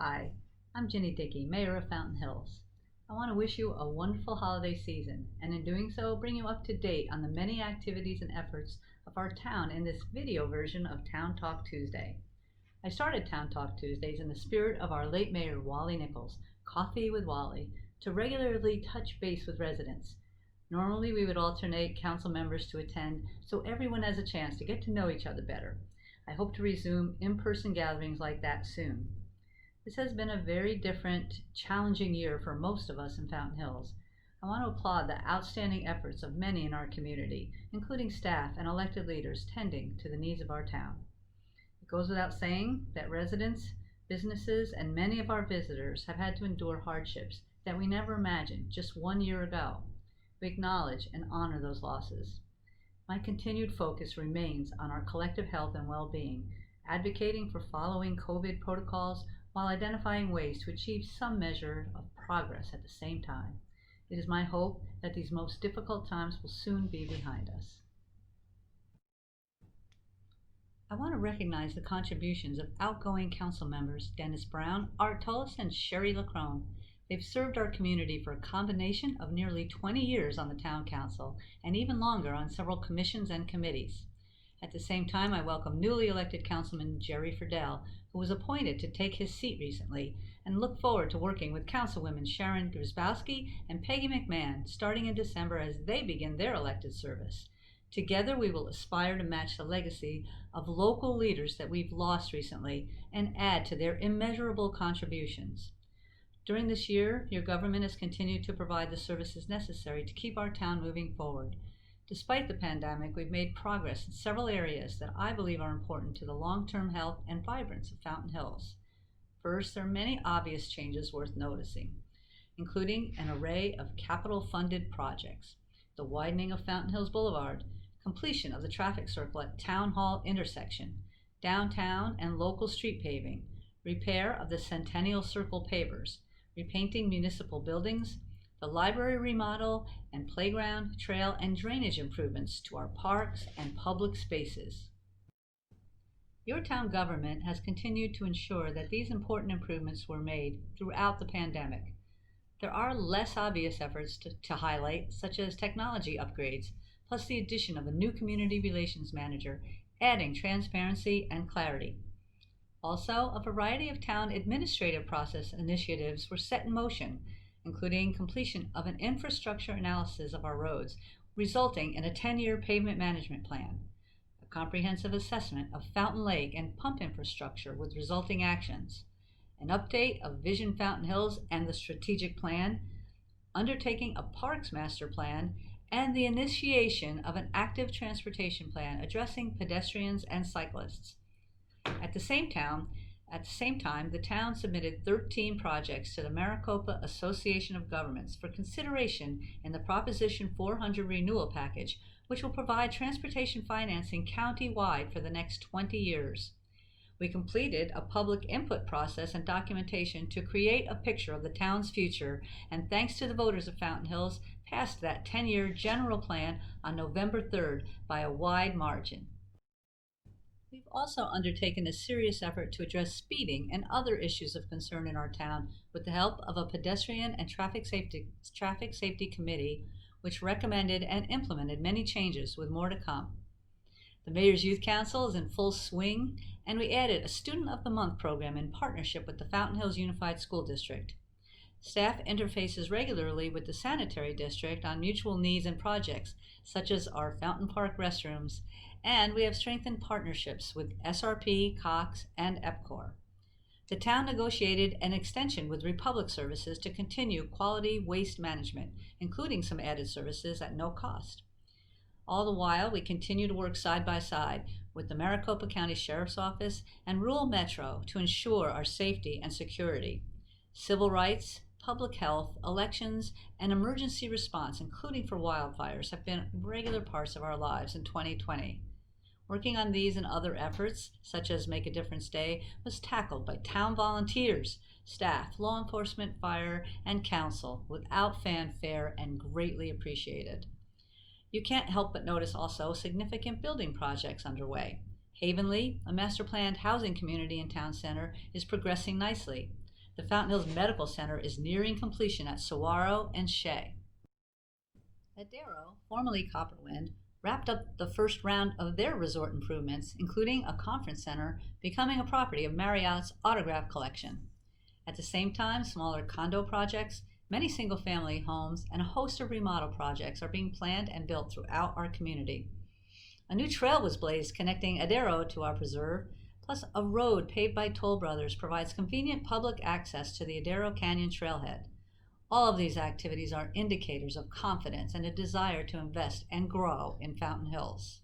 Hi, I'm Ginny Dickey, Mayor of Fountain Hills. I want to wish you a wonderful holiday season, and in doing so, bring you up to date on the many activities and efforts of our town in this video version of Town Talk Tuesday. I started Town Talk Tuesdays in the spirit of our late Mayor Wally Nichols, Coffee with Wally, to regularly touch base with residents. Normally, we would alternate council members to attend so everyone has a chance to get to know each other better. I hope to resume in-person gatherings like that soon. This has been a very different, challenging year for most of us in Fountain Hills. I want to applaud the outstanding efforts of many in our community, including staff and elected leaders tending to the needs of our town. It goes without saying that residents, businesses, and many of our visitors have had to endure hardships that we never imagined just 1 year ago. We acknowledge and honor those losses. My continued focus remains on our collective health and well-being, advocating for following COVID protocols while identifying ways to achieve some measure of progress at the same time. It is my hope that these most difficult times will soon be behind us. I want to recognize the contributions of outgoing council members Dennis Brown, Art Tullis, and Sherry LaCrone. They've served our community for a combination of nearly 20 years on the town council and even longer on several commissions and committees. At the same time, I welcome newly elected Councilman Jerry Friedel, who was appointed to take his seat recently, and look forward to working with Councilwomen Sharon Grzybowski and Peggy McMahon starting in December as they begin their elected service. Together, we will aspire to match the legacy of local leaders that we've lost recently and add to their immeasurable contributions. During this year, your government has continued to provide the services necessary to keep our town moving forward. Despite the pandemic, we've made progress in several areas that I believe are important to the long-term health and vibrance of Fountain Hills. First, there are many obvious changes worth noticing, including an array of capital-funded projects: the widening of Fountain Hills Boulevard, completion of the traffic circle at Town Hall intersection, downtown and local street paving, repair of the Centennial Circle pavers, repainting municipal buildings, the library remodel, and playground, trail, and drainage improvements to our parks and public spaces. Your town government has continued to ensure that these important improvements were made throughout the pandemic. There are less obvious efforts to highlight, such as technology upgrades, plus the addition of a new community relations manager, adding transparency and clarity. Also, a variety of town administrative process initiatives were set in motion, including completion of an infrastructure analysis of our roads, resulting in a 10-year pavement management plan, a comprehensive assessment of Fountain Lake and pump infrastructure with resulting actions, an update of Vision Fountain Hills and the strategic plan, undertaking a parks master plan, and the initiation of an active transportation plan addressing pedestrians and cyclists. At the same time, the town submitted 13 projects to the Maricopa Association of Governments for consideration in the Proposition 400 renewal package, which will provide transportation financing county-wide for the next 20 years. We completed a public input process and documentation to create a picture of the town's future, and thanks to the voters of Fountain Hills, passed that 10-year general plan on November 3rd by a wide margin. We've also undertaken a serious effort to address speeding and other issues of concern in our town with the help of a pedestrian and traffic safety committee, which recommended and implemented many changes with more to come. The Mayor's Youth Council is in full swing, and we added a Student of the Month program in partnership with the Fountain Hills Unified School District. Staff interfaces regularly with the Sanitary District on mutual needs and projects, such as our Fountain Park restrooms, and we have strengthened partnerships with SRP, Cox, and EPCOR. The town negotiated an extension with Republic Services to continue quality waste management, including some added services at no cost. All the while, we continue to work side by side with the Maricopa County Sheriff's Office and Rural Metro to ensure our safety and security. Civil rights, public health, elections, and emergency response, including for wildfires, have been regular parts of our lives in 2020. Working on these and other efforts, such as Make a Difference Day, was tackled by town volunteers, staff, law enforcement, fire, and council without fanfare and greatly appreciated. You can't help but notice also significant building projects underway. Havenly, a master planned housing community in Town Center, is progressing nicely. The Fountain Hills Medical Center is nearing completion at Saguaro and Shea. Adero, formerly Copperwind, wrapped up the first round of their resort improvements, including a conference center becoming a property of Marriott's Autograph Collection. At the same time, smaller condo projects, many single-family homes, and a host of remodel projects are being planned and built throughout our community. A new trail was blazed connecting Adero to our preserve, plus a road paved by Toll Brothers provides convenient public access to the Adero Canyon trailhead. All of these activities are indicators of confidence and a desire to invest and grow in Fountain Hills.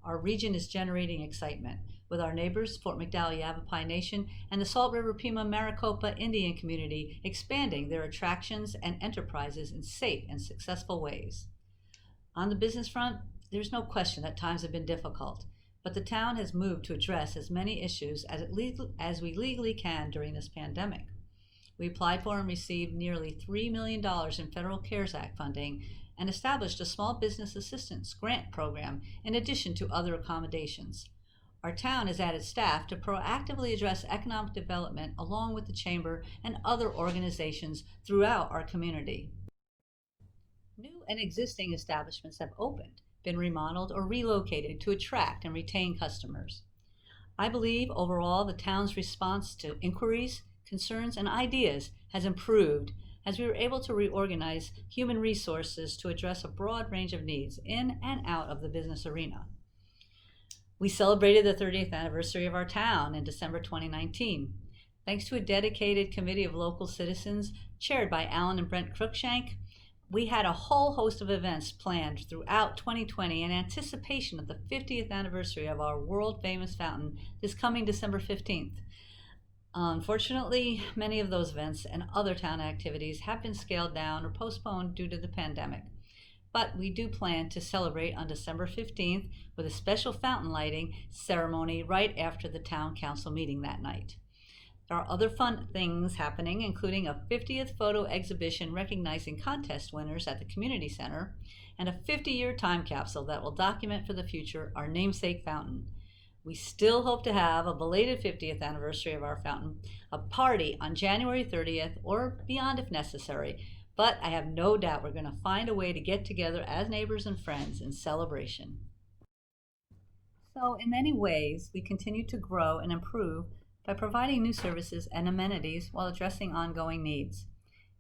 Our region is generating excitement, with our neighbors, Fort McDowell Yavapai Nation and the Salt River Pima Maricopa Indian community expanding their attractions and enterprises in safe and successful ways. On the business front, there's no question that times have been difficult, but the town has moved to address as many issues as we legally can during this pandemic. We applied for and received nearly $3 million in federal CARES Act funding and established a small business assistance grant program in addition to other accommodations. Our town has added staff to proactively address economic development along with the Chamber and other organizations throughout our community. New and existing establishments have opened, been remodeled, or relocated to attract and retain customers. I believe overall the town's response to inquiries, concerns, and ideas has improved as we were able to reorganize human resources to address a broad range of needs in and out of the business arena. We celebrated the 30th anniversary of our town in December 2019. Thanks to a dedicated committee of local citizens chaired by Alan and Brent Cruikshank, we had a whole host of events planned throughout 2020 in anticipation of the 50th anniversary of our world-famous fountain this coming December 15th. Unfortunately, many of those events and other town activities have been scaled down or postponed due to the pandemic. But we do plan to celebrate on December 15th with a special fountain lighting ceremony right after the town council meeting that night. There are other fun things happening, including a 50th photo exhibition recognizing contest winners at the community center and a 50-year time capsule that will document for the future our namesake fountain. We still hope to have a belated 50th anniversary of our fountain, a party on January 30th or beyond if necessary, but I have no doubt we're going to find a way to get together as neighbors and friends in celebration. So in many ways, we continue to grow and improve by providing new services and amenities while addressing ongoing needs.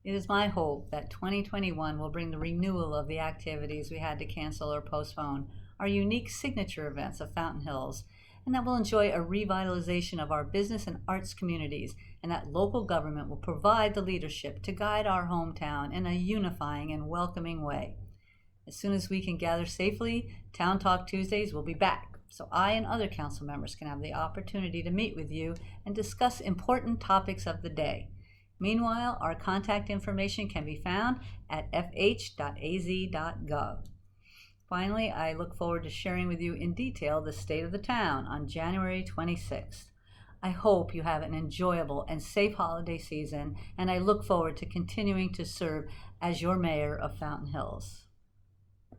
It is my hope that 2021 will bring the renewal of the activities we had to cancel or postpone, our unique signature events of Fountain Hills, and that we'll enjoy a revitalization of our business and arts communities, and that local government will provide the leadership to guide our hometown in a unifying and welcoming way. As soon as we can gather safely, Town Talk Tuesdays will be back, so I and other council members can have the opportunity to meet with you and discuss important topics of the day. Meanwhile, our contact information can be found at fh.az.gov. Finally, I look forward to sharing with you in detail the state of the town on January 26th. I hope you have an enjoyable and safe holiday season, and I look forward to continuing to serve as your mayor of Fountain Hills.